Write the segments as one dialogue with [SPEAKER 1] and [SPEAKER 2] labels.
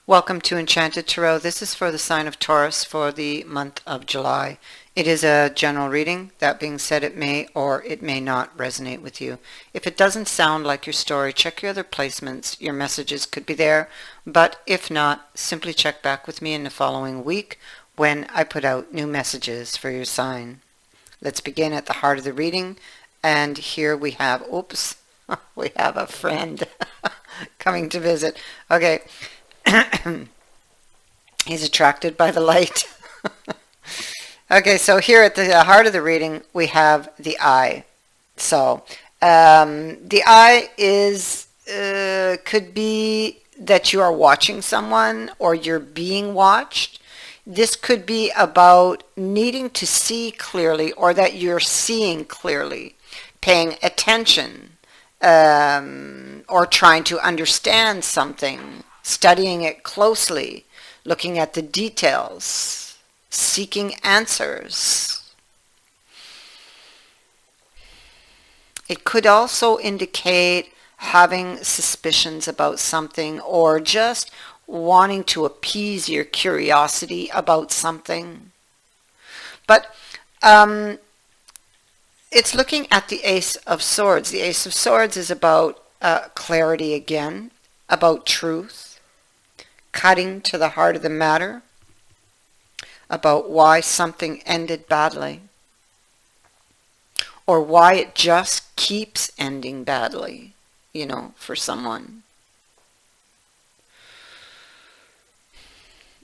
[SPEAKER 1] Welcome to Enchanted Tarot. This is for the sign of Taurus for the month of July. It is a general reading. That being said, it may or it may not resonate with you. If it doesn't sound like your story, check your other placements. Your messages could be there, but if not, simply check back with me in the following week when I put out new messages for your sign. Let's begin at the heart of the reading, and here we have, we have a friend coming to visit. Okay. He's attracted by the light. Okay, so here at the heart of the reading, we have the eye. So, the eye is, could be that you are watching someone or you're being watched. This could be about needing to see clearly or that you're seeing clearly, paying attention, or trying to understand something. Studying it closely, looking at the details, seeking answers. It could also indicate having suspicions about something or just wanting to appease your curiosity about something. But it's looking at the Ace of Swords. The Ace of Swords is about clarity again, about truth. Cutting to the heart of the matter about why something ended badly or why it just keeps ending badly, for someone.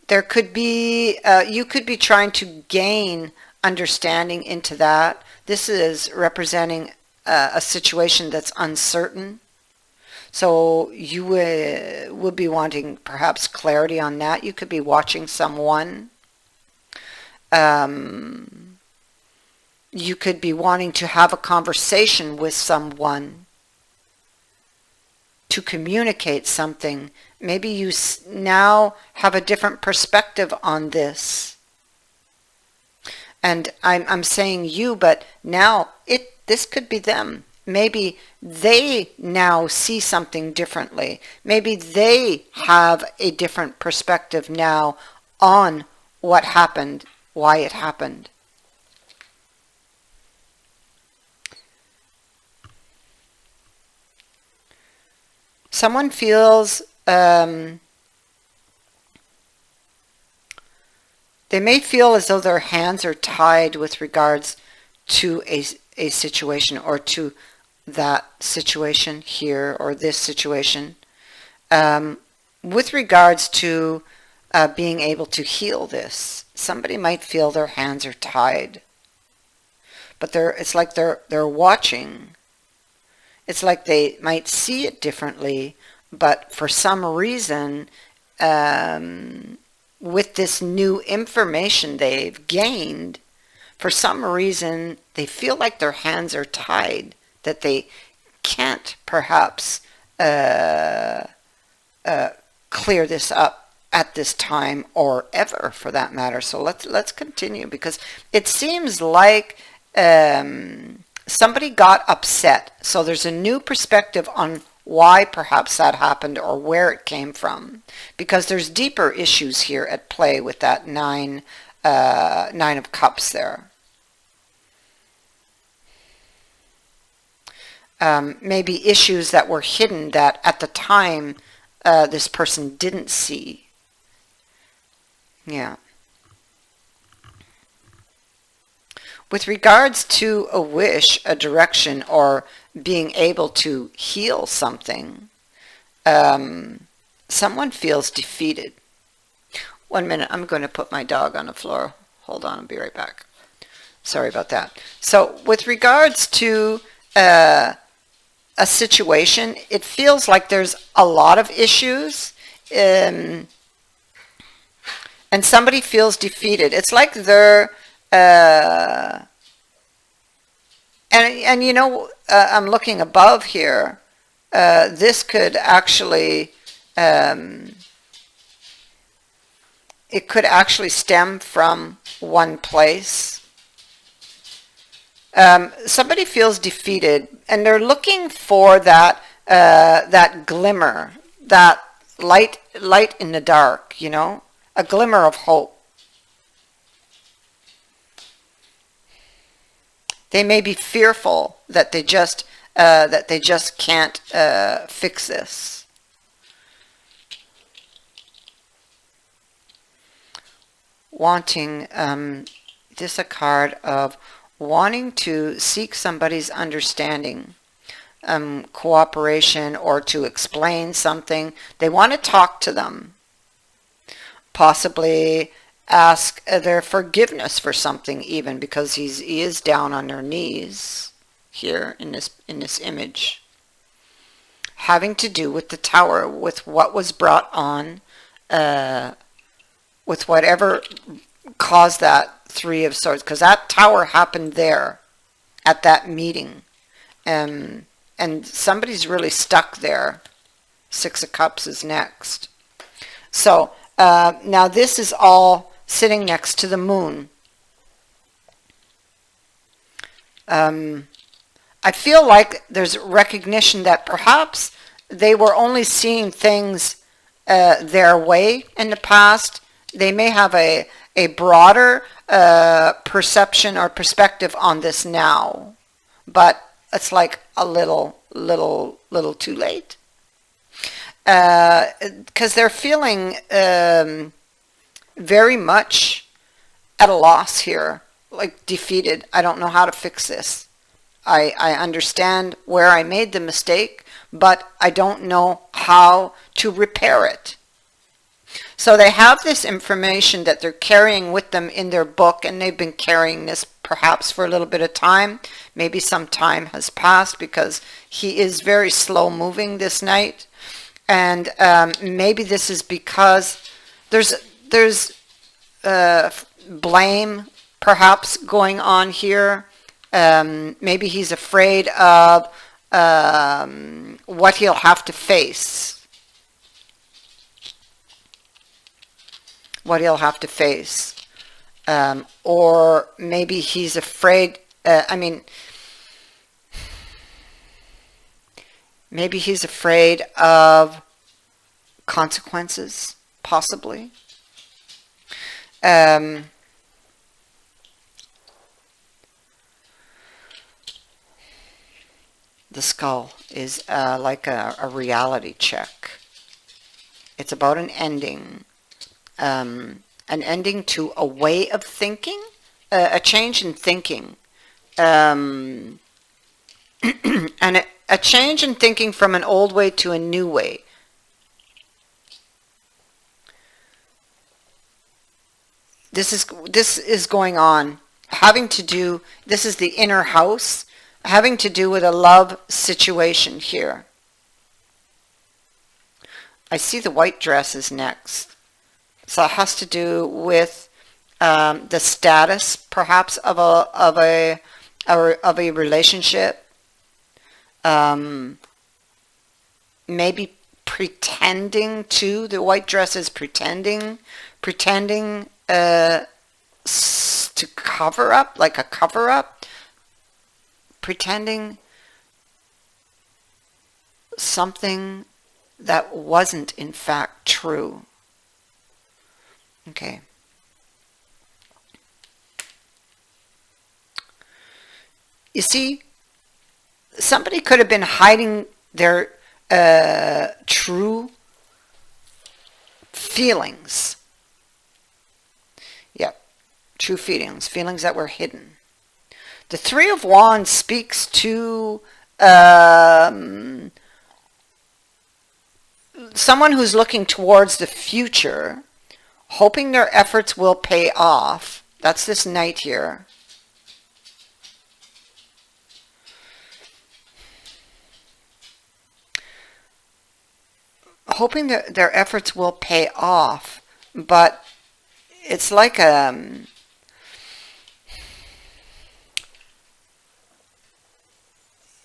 [SPEAKER 1] There could be, you could be trying to gain understanding into that. This is representing a situation that's uncertain. So you would be wanting perhaps clarity on that. You could be watching someone. You could be wanting to have a conversation with someone to communicate something. Maybe you now have a different perspective on this. And I'm saying you, but now this could be them. Maybe they now see something differently. Maybe they have a different perspective now on what happened, why it happened. Someone feels they may feel as though their hands are tied with regards to a situation or to that situation here or this situation, with regards to being able to heal this. Somebody might feel their hands are tied, but it's like they're watching. It's like they might see it differently, but for some reason, with this new information they've gained, for some reason they feel like their hands are tied, that they can't perhaps clear this up at this time or ever for that matter. So let's continue, because it seems like somebody got upset. So there's a new perspective on why perhaps that happened or where it came from, because there's deeper issues here at play with that nine of Cups there. Maybe issues that were hidden that at the time this person didn't see. Yeah. With regards to a wish, a direction, or being able to heal something, someone feels defeated. 1 minute, I'm going to put my dog on the floor. Hold on, I'll be right back. Sorry about that. So with regards to a situation, it feels like there's a lot of issues, and somebody feels defeated. It's like they're I'm looking above here. This could actually it could actually stem from one place. Somebody feels defeated, and they're looking for that that glimmer, that light in the dark, you know, a glimmer of hope. They may be fearful that they just can't fix this. Wanting, this a card of wanting to seek somebody's understanding, cooperation, or to explain something. They want to talk to them, possibly ask their forgiveness for something, even because he is down on their knees here in this image, having to do with the tower, with what was brought on, with whatever caused that Three of Swords, because that tower happened there at that meeting, and somebody's really stuck there. Six of Cups is next. So now this is all sitting next to the moon. I feel like there's recognition that perhaps they were only seeing things their way in the past. They may have a broader perception or perspective on this now, but it's like a little too late, because they're feeling very much at a loss here, like defeated. I don't know how to fix this. I understand where I made the mistake, but I don't know how to repair it. So they have this information that they're carrying with them in their book, and they've been carrying this perhaps for a little bit of time. Maybe some time has passed, because he is very slow moving this night. And maybe this is because there's blame perhaps going on here. Maybe he's afraid of what he'll have to face. Or maybe he's afraid, maybe he's afraid of consequences, possibly. The skull is like a reality check. It's about an ending. An ending to a way of thinking, a change in thinking, and a change in thinking from an old way to a new way. This is going on, having to do, this is the inner house, having to do with a love situation here. I see the white dress is next. So it has to do with the status, perhaps, of a relationship. Maybe pretending to. The white dress is pretending to cover up, like a cover up, pretending something that wasn't in fact true. Okay. You see, somebody could have been hiding their true feelings. Yep, true feelings that were hidden. The Three of Wands speaks to someone who's looking towards the future, hoping their efforts will pay off. That's this knight here. Hoping that their efforts will pay off, but it's like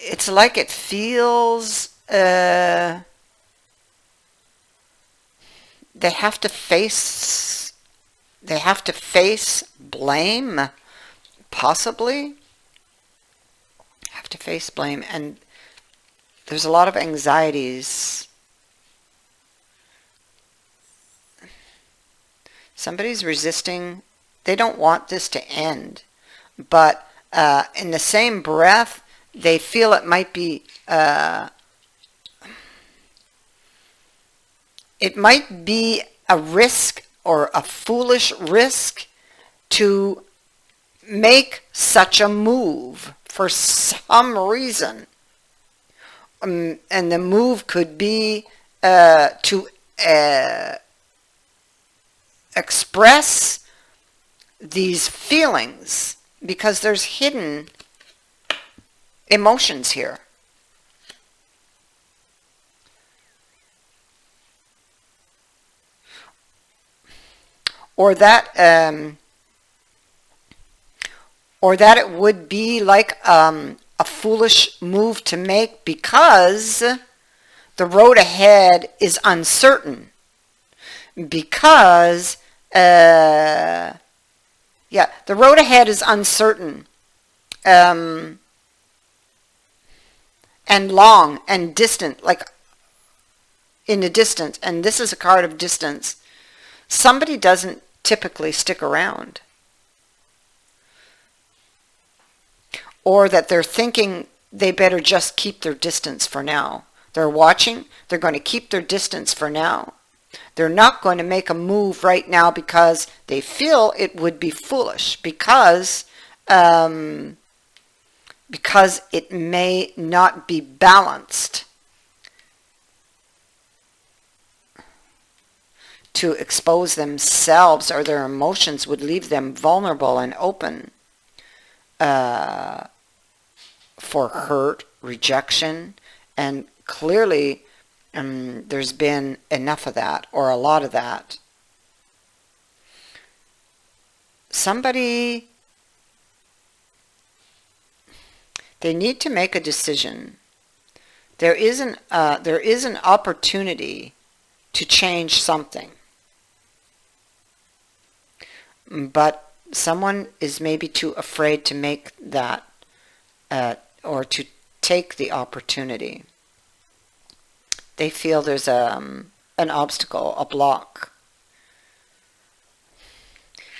[SPEAKER 1] it's like it feels they have to face blame, possibly have to face blame, and there's a lot of anxieties Somebody's resisting. They don't want this to end. But in the same breath, they feel it might be a risk, or a foolish risk, to make such a move for some reason. And the move could be to express these feelings, because there's hidden emotions here. Or that it would be like a foolish move to make because the road ahead is uncertain. Because the road ahead is uncertain, and long and distant, like in the distance. And this is a card of distance. Somebody doesn't typically stick around, or that they're thinking they better just keep their distance for now. They're watching. They're going to keep their distance for now. They're not going to make a move right now because they feel it would be foolish, because it may not be balanced to expose themselves, or their emotions would leave them vulnerable and open for hurt, rejection, and clearly there's been enough of that, or a lot of that. Somebody, they need to make a decision. There is an opportunity to change something, but someone is maybe too afraid to make that, or to take the opportunity. They feel there's an obstacle, a block.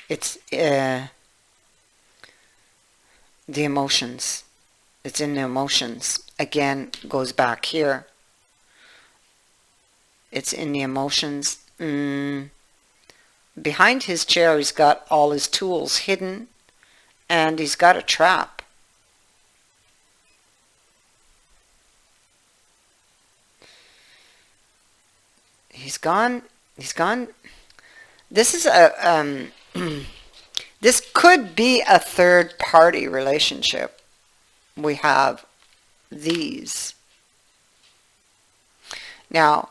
[SPEAKER 1] It's the emotions. It's in the emotions. Again, goes back here. It's in the emotions. Behind his chair, he's got all his tools hidden, and he's got a trap. He's gone. This is this could be a third party relationship. We have these. Now,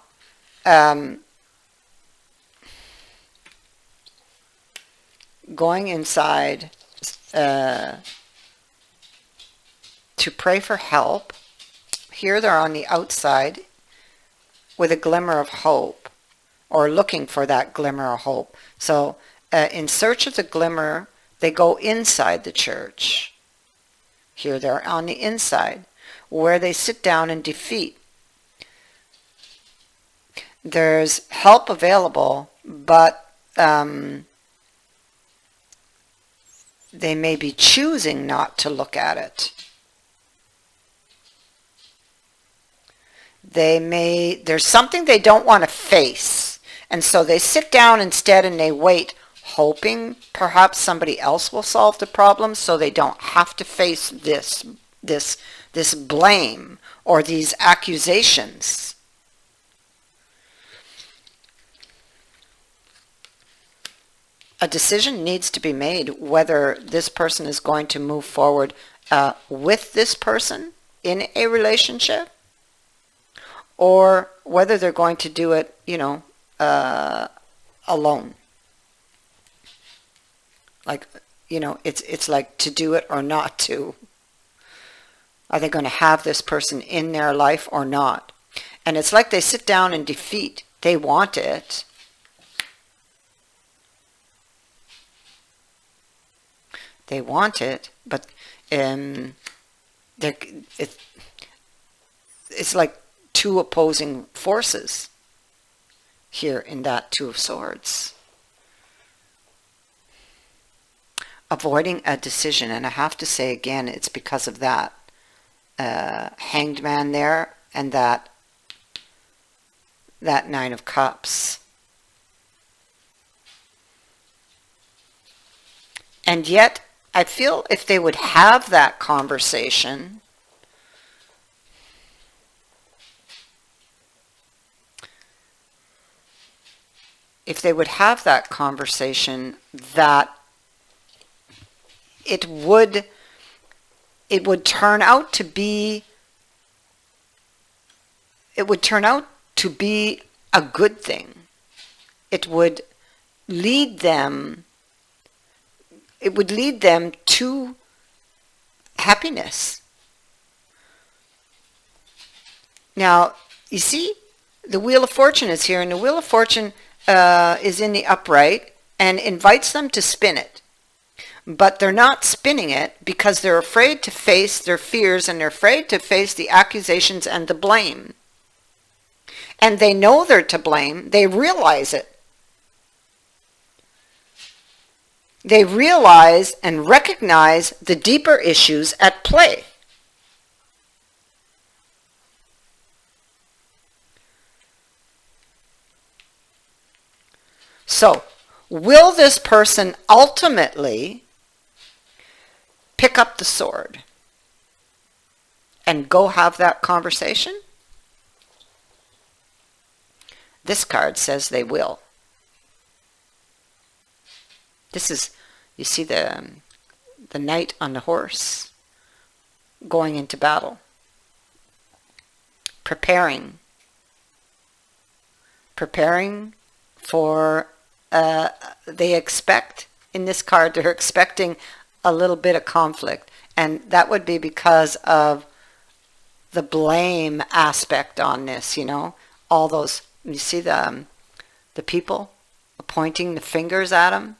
[SPEAKER 1] going inside to pray for help. Here they're on the outside with a glimmer of hope, or looking for that glimmer of hope. So in search of the glimmer, they go inside the church. Here they're on the inside, where they sit down in defeat. There's help available, but they may be choosing not to look at it. There's something they don't want to face, and so they sit down instead and they wait, hoping perhaps somebody else will solve the problem, so they don't have to face this blame or these accusations. A decision needs to be made whether this person is going to move forward with this person in a relationship, or whether they're going to do it, alone. Like, it's like to do it or not to. Are they going to have this person in their life or not? And it's like they sit down in defeat. They want it. They want it, but it's like two opposing forces here in that Two of Swords. avoiding a decision. And I have to say again, it's because of that Hanged Man there and that Nine of Cups. And yet, I feel if they would have that conversation, that it would turn out to be a good thing. It would lead them to happiness. Now, you see, the Wheel of Fortune is here, and the Wheel of Fortune is in the upright and invites them to spin it. But they're not spinning it because they're afraid to face their fears, and they're afraid to face the accusations and the blame. And they know they're to blame. They realize it. They realize and recognize the deeper issues at play. So, will this person ultimately pick up the sword and go have that conversation? This card says they will. This is, you see the knight on the horse going into battle, preparing for, they expect, in this card, they're expecting a little bit of conflict, and that would be because of the blame aspect on this, you know, all those, you see the people pointing the fingers at them.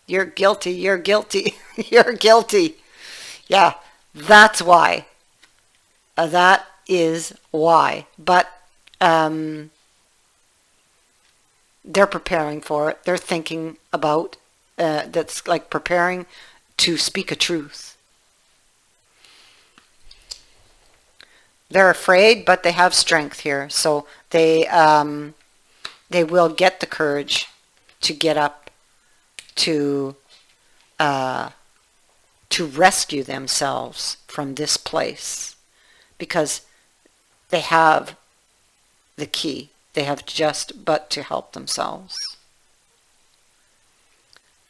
[SPEAKER 1] You're guilty, you're guilty, you're guilty. Yeah, that's why. That is why. But they're preparing for it. They're thinking about, that's like preparing to speak a truth. They're afraid, but they have strength here. So they will get the courage to get up to rescue themselves from this place, because they have the key. They have just but to help themselves.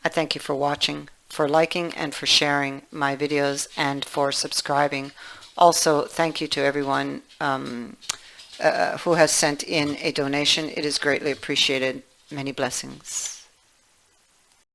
[SPEAKER 1] I thank you for watching, for liking and for sharing my videos, and for subscribing. Also, thank you to everyone who has sent in a donation. It is greatly appreciated. Many blessings.